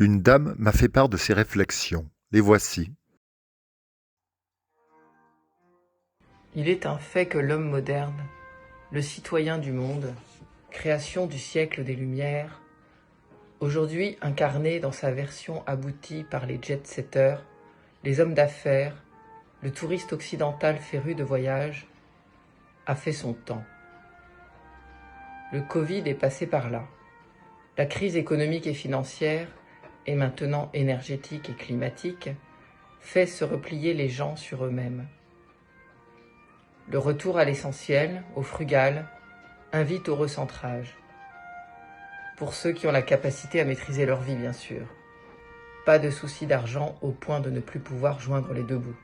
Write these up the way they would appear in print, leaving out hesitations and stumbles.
Une dame m'a fait part de ses réflexions. Les voici. Il est un fait que l'homme moderne, le citoyen du monde, création du siècle des Lumières, aujourd'hui incarné dans sa version aboutie par les jet-setters, les hommes d'affaires, le touriste occidental féru de voyage, a fait son temps. Le Covid est passé par là. La crise économique et financière, et maintenant énergétique et climatique, fait se replier les gens sur eux-mêmes. Le retour à l'essentiel, au frugal, invite au recentrage. Pour ceux qui ont la capacité à maîtriser leur vie, bien sûr. Pas de souci d'argent au point de ne plus pouvoir joindre les deux bouts.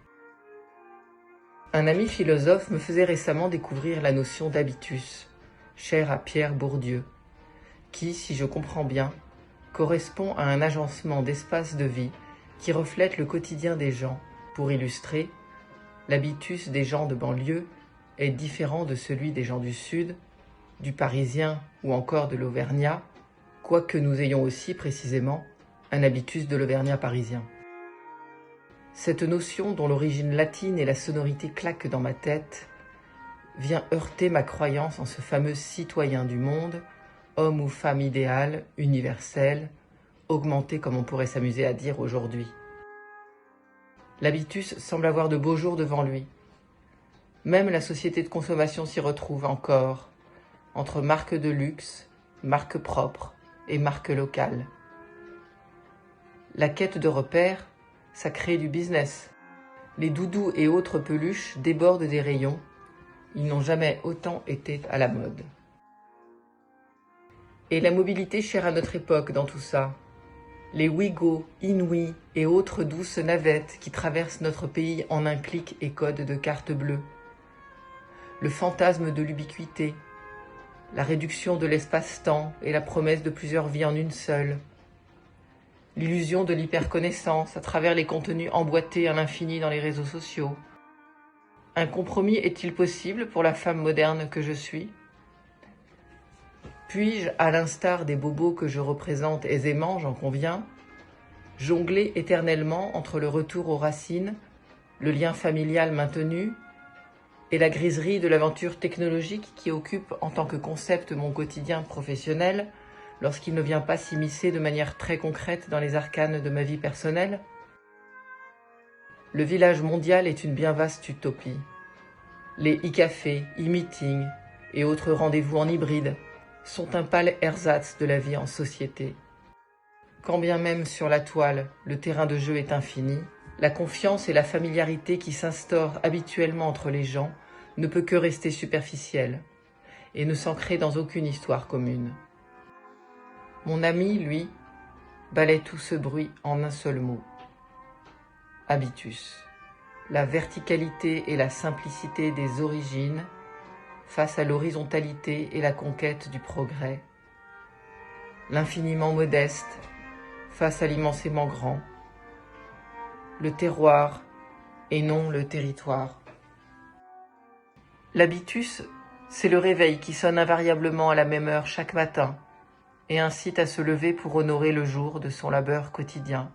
Un ami philosophe me faisait récemment découvrir la notion d'habitus, chère à Pierre Bourdieu, qui, si je comprends bien, correspond à un agencement d'espace de vie qui reflète le quotidien des gens. Pour illustrer, l'habitus des gens de banlieue est différent de celui des gens du Sud, du Parisien ou encore de l'Auvergnat, quoique nous ayons aussi précisément un habitus de l'Auvergnat parisien. Cette notion, dont l'origine latine et la sonorité claquent dans ma tête, vient heurter ma croyance en ce fameux citoyen du monde, homme ou femme idéal, universel, augmenté comme on pourrait s'amuser à dire aujourd'hui. L'habitus semble avoir de beaux jours devant lui. Même la société de consommation s'y retrouve encore, entre marques de luxe, marques propres et marques locales. La quête de repères, ça crée du business. Les doudous et autres peluches débordent des rayons. Ils n'ont jamais autant été à la mode. Et la mobilité chère à notre époque dans tout ça. Les Ouigo, Inouï et autres douces navettes qui traversent notre pays en un clic et code de carte bleue. Le fantasme de l'ubiquité, la réduction de l'espace-temps et la promesse de plusieurs vies en une seule. L'illusion de l'hyperconnaissance à travers les contenus emboîtés à l'infini dans les réseaux sociaux. Un compromis est-il possible pour la femme moderne que je suis ? Puis-je, à l'instar des bobos que je représente aisément, j'en conviens, jongler éternellement entre le retour aux racines, le lien familial maintenu, et la griserie de l'aventure technologique qui occupe en tant que concept mon quotidien professionnel, lorsqu'il ne vient pas s'immiscer de manière très concrète dans les arcanes de ma vie personnelle ? Le village mondial est une bien vaste utopie. Les e-cafés, e-meetings et autres rendez-vous en hybride sont un pâle ersatz de la vie en société. Quand bien même sur la toile, le terrain de jeu est infini, la confiance et la familiarité qui s'instaurent habituellement entre les gens ne peut que rester superficielle et ne s'ancrer dans aucune histoire commune. Mon ami, lui, balaie tout ce bruit en un seul mot. Habitus. La verticalité et la simplicité des origines face à l'horizontalité et la conquête du progrès. L'infiniment modeste face à l'immensément grand. Le terroir et non le territoire. L'habitus, c'est le réveil qui sonne invariablement à la même heure chaque matin et incite à se lever pour honorer le jour de son labeur quotidien.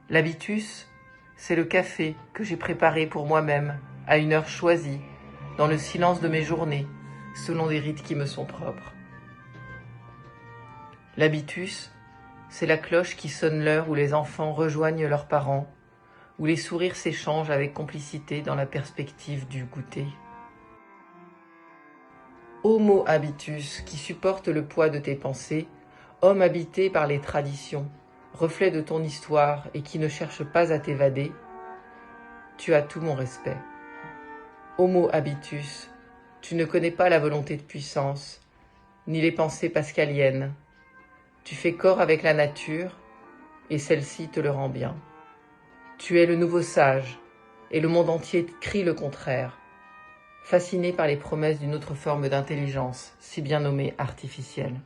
L'habitus, c'est le café que j'ai préparé pour moi-même à une heure choisie, dans le silence de mes journées, selon des rites qui me sont propres. L'habitus, c'est la cloche qui sonne l'heure où les enfants rejoignent leurs parents, où les sourires s'échangent avec complicité dans la perspective du goûter. Homo habitus, qui supporte le poids de tes pensées, homme habité par les traditions, reflet de ton histoire et qui ne cherche pas à t'évader, tu as tout mon respect. Homo habitus, tu ne connais pas la volonté de puissance, ni les pensées pascaliennes. Tu fais corps avec la nature, et celle-ci te le rend bien. Tu es le nouveau sage, et le monde entier crie le contraire, fasciné par les promesses d'une autre forme d'intelligence, si bien nommée artificielle.